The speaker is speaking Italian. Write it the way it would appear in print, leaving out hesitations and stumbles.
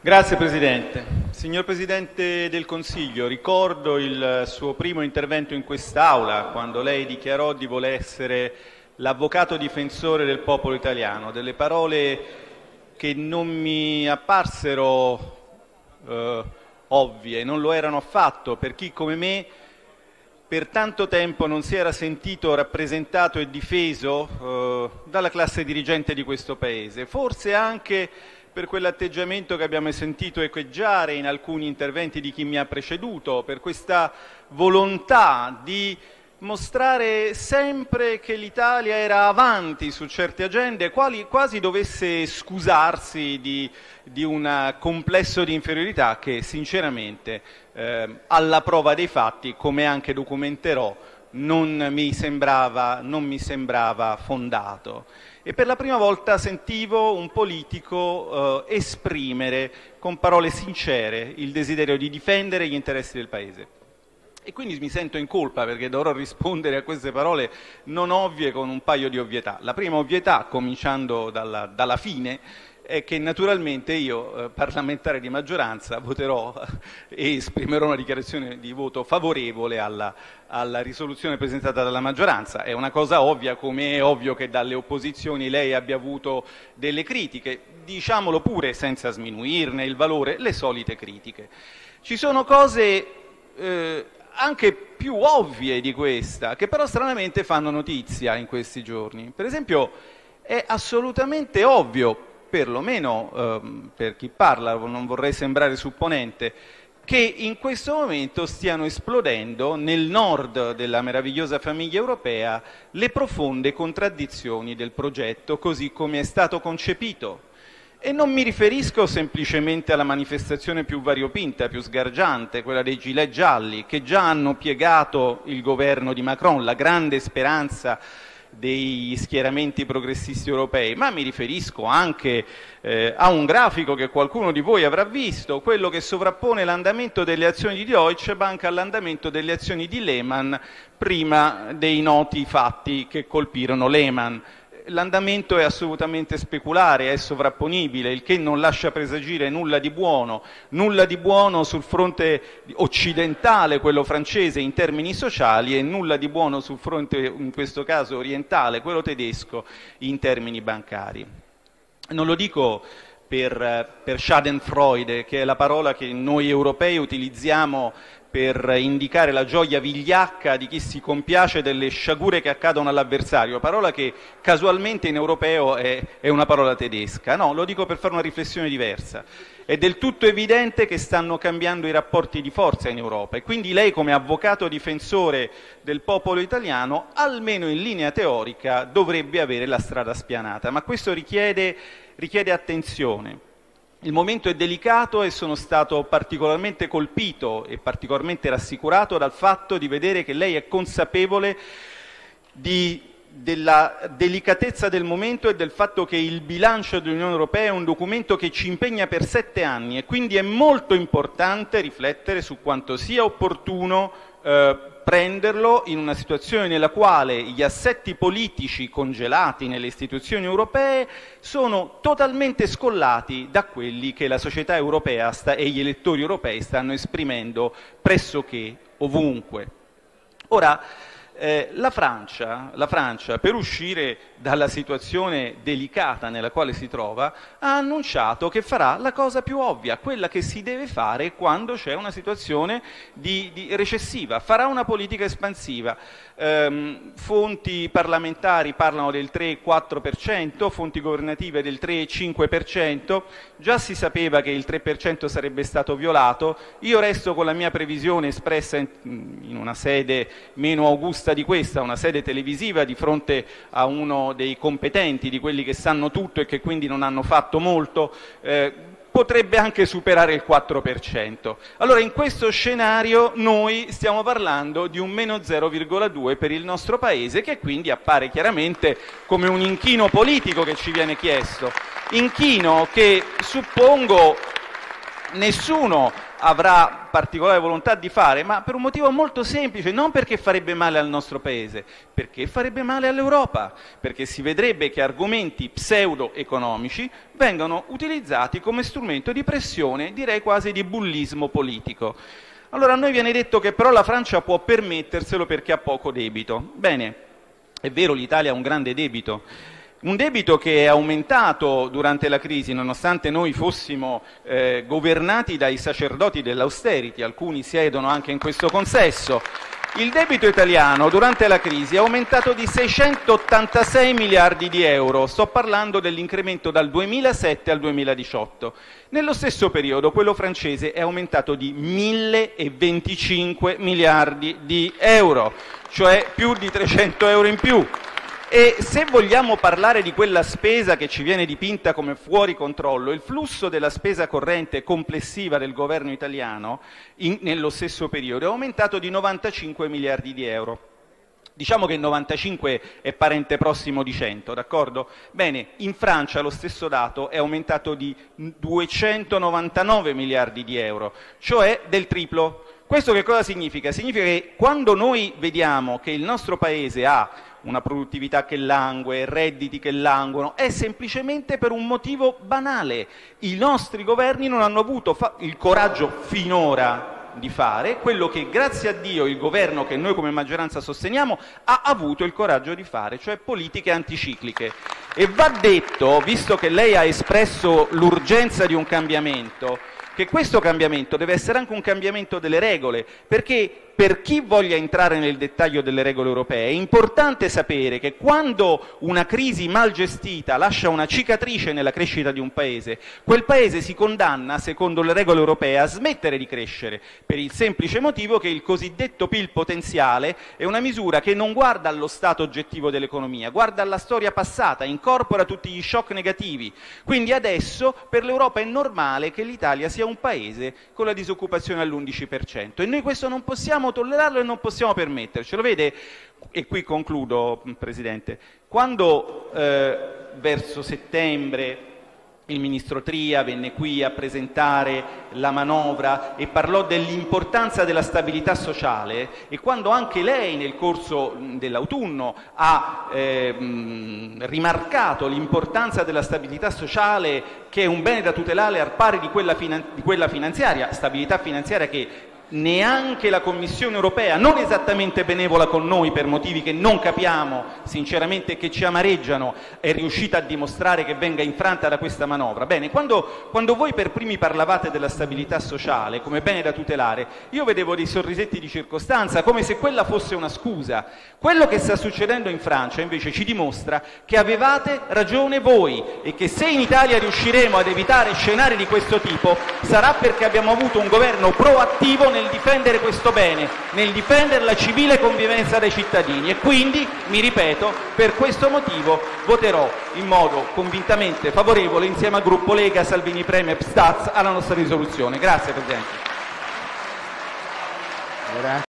Grazie Presidente. Signor Presidente del Consiglio, ricordo il suo primo intervento in quest'Aula, quando lei dichiarò di voler essere l'avvocato difensore del popolo italiano, delle parole che non mi apparsero ovvie, non lo erano affatto per chi come me per tanto tempo non si era sentito rappresentato e difeso dalla classe dirigente di questo Paese, forse anche per quell'atteggiamento che abbiamo sentito echeggiare in alcuni interventi di chi mi ha preceduto, per questa volontà di mostrare sempre che l'Italia era avanti su certe agende, quasi dovesse scusarsi di un complesso di inferiorità che sinceramente alla prova dei fatti, come anche documenterò, non mi sembrava fondato. E per la prima volta sentivo un politico esprimere con parole sincere il desiderio di difendere gli interessi del Paese. E quindi mi sento in colpa perché dovrò rispondere a queste parole non ovvie con un paio di ovvietà. La prima ovvietà, cominciando dalla fine, è che naturalmente io, parlamentare di maggioranza, voterò e esprimerò una dichiarazione di voto favorevole alla risoluzione presentata dalla maggioranza. È una cosa ovvia, come è ovvio che dalle opposizioni lei abbia avuto delle critiche, diciamolo pure senza sminuirne il valore, le solite critiche. Ci sono cose anche più ovvie di questa, che però stranamente fanno notizia in questi giorni. Per esempio, è assolutamente ovvio, perlomeno per chi parla, non vorrei sembrare supponente, che in questo momento stiano esplodendo nel nord della meravigliosa famiglia europea le profonde contraddizioni del progetto così come è stato concepito. E non mi riferisco semplicemente alla manifestazione più variopinta, più sgargiante, quella dei gilet gialli, che già hanno piegato il governo di Macron, la grande speranza degli schieramenti progressisti europei, ma mi riferisco anche a un grafico che qualcuno di voi avrà visto, quello che sovrappone l'andamento delle azioni di Deutsche Bank all'andamento delle azioni di Lehman prima dei noti fatti che colpirono Lehman. L'andamento è assolutamente speculare, è sovrapponibile, il che non lascia presagire nulla di buono sul fronte occidentale, quello francese, in termini sociali, e nulla di buono sul fronte, in questo caso orientale, quello tedesco, in termini bancari. Non lo dico per Schadenfreude, che è la parola che noi europei utilizziamo per indicare la gioia vigliacca di chi si compiace delle sciagure che accadono all'avversario, parola che casualmente in europeo è una parola tedesca. No, lo dico per fare una riflessione diversa. È del tutto evidente che stanno cambiando i rapporti di forza in Europa e quindi lei, come avvocato difensore del popolo italiano, almeno in linea teorica dovrebbe avere la strada spianata, ma questo richiede attenzione. Il momento è delicato e sono stato particolarmente colpito e particolarmente rassicurato dal fatto di vedere che lei è consapevole della delicatezza del momento e del fatto che il bilancio dell'Unione Europea è un documento che ci impegna per 7 anni e quindi è molto importante riflettere su quanto sia opportuno prenderlo in una situazione nella quale gli assetti politici congelati nelle istituzioni europee sono totalmente scollati da quelli che la società europea e gli elettori europei stanno esprimendo pressoché ovunque. Ora, la Francia, per uscire dalla situazione delicata nella quale si trova, ha annunciato che farà la cosa più ovvia, quella che si deve fare quando c'è una situazione di recessiva, farà una politica espansiva. Fonti parlamentari parlano del 3,4%, fonti governative del 3,5%, già si sapeva che il 3% sarebbe stato violato, io resto con la mia previsione espressa in una sede meno augusta di questa, una sede televisiva di fronte a uno dei competenti, di quelli che sanno tutto e che quindi non hanno fatto molto, potrebbe anche superare il 4%. Allora in questo scenario noi stiamo parlando di un meno 0,2 per il nostro Paese, che quindi appare chiaramente come un inchino politico che ci viene chiesto, inchino che suppongo nessuno avrà particolare volontà di fare, ma per un motivo molto semplice, non perché farebbe male al nostro Paese, perché farebbe male all'Europa, perché si vedrebbe che argomenti pseudo-economici vengono utilizzati come strumento di pressione, direi quasi di bullismo politico. Allora a noi viene detto che però la Francia può permetterselo perché ha poco debito. Bene, è vero, l'Italia ha un grande debito. Un debito che è aumentato durante la crisi, nonostante noi fossimo governati dai sacerdoti dell'austerity, alcuni siedono anche in questo consesso. Il debito italiano durante la crisi è aumentato di 686 miliardi di euro, sto parlando dell'incremento dal 2007 al 2018. Nello stesso periodo quello francese è aumentato di 1025 miliardi di euro, cioè più di 300 euro in più. E se vogliamo parlare di quella spesa che ci viene dipinta come fuori controllo, il flusso della spesa corrente complessiva del governo italiano nello stesso periodo è aumentato di 95 miliardi di euro. Diciamo che 95 è parente prossimo di 100, d'accordo? Bene, in Francia lo stesso dato è aumentato di 299 miliardi di euro, cioè del triplo. Questo che cosa significa? Significa che quando noi vediamo che il nostro Paese ha una produttività che langue, redditi che languono, è semplicemente per un motivo banale. I nostri governi non hanno avuto il coraggio finora di fare quello che, grazie a Dio, il governo che noi come maggioranza sosteniamo ha avuto il coraggio di fare, cioè politiche anticicliche. E va detto, visto che lei ha espresso l'urgenza di un cambiamento, che questo cambiamento deve essere anche un cambiamento delle regole, perché per chi voglia entrare nel dettaglio delle regole europee è importante sapere che quando una crisi mal gestita lascia una cicatrice nella crescita di un paese, quel paese si condanna, secondo le regole europee, a smettere di crescere, per il semplice motivo che il cosiddetto PIL potenziale è una misura che non guarda allo stato oggettivo dell'economia, guarda alla storia passata, incorpora tutti gli shock negativi. Quindi adesso per l'Europa è normale che l'Italia sia un paese con la disoccupazione all'11%, e noi questo non possiamo tollerarlo e non possiamo permettercelo. Vede, e qui concludo, Presidente, quando verso settembre il Ministro Tria venne qui a presentare la manovra e parlò dell'importanza della stabilità sociale, e quando anche lei nel corso dell'autunno ha rimarcato l'importanza della stabilità sociale, che è un bene da tutelare al pari di quella finanziaria, stabilità finanziaria che neanche la Commissione europea, non esattamente benevola con noi per motivi che non capiamo sinceramente e che ci amareggiano, è riuscita a dimostrare che venga infranta da questa manovra. Bene, quando voi per primi parlavate della stabilità sociale come bene da tutelare, io vedevo dei sorrisetti di circostanza, come se quella fosse una scusa. Quello che sta succedendo in Francia invece ci dimostra che avevate ragione voi, e che se in Italia riusciremo ad evitare scenari di questo tipo sarà perché abbiamo avuto un governo proattivo nel difendere questo bene, nel difendere la civile convivenza dei cittadini, e quindi, mi ripeto, per questo motivo voterò in modo convintamente favorevole insieme al gruppo Lega Salvini Premier Staz alla nostra risoluzione. Grazie Presidente. Grazie.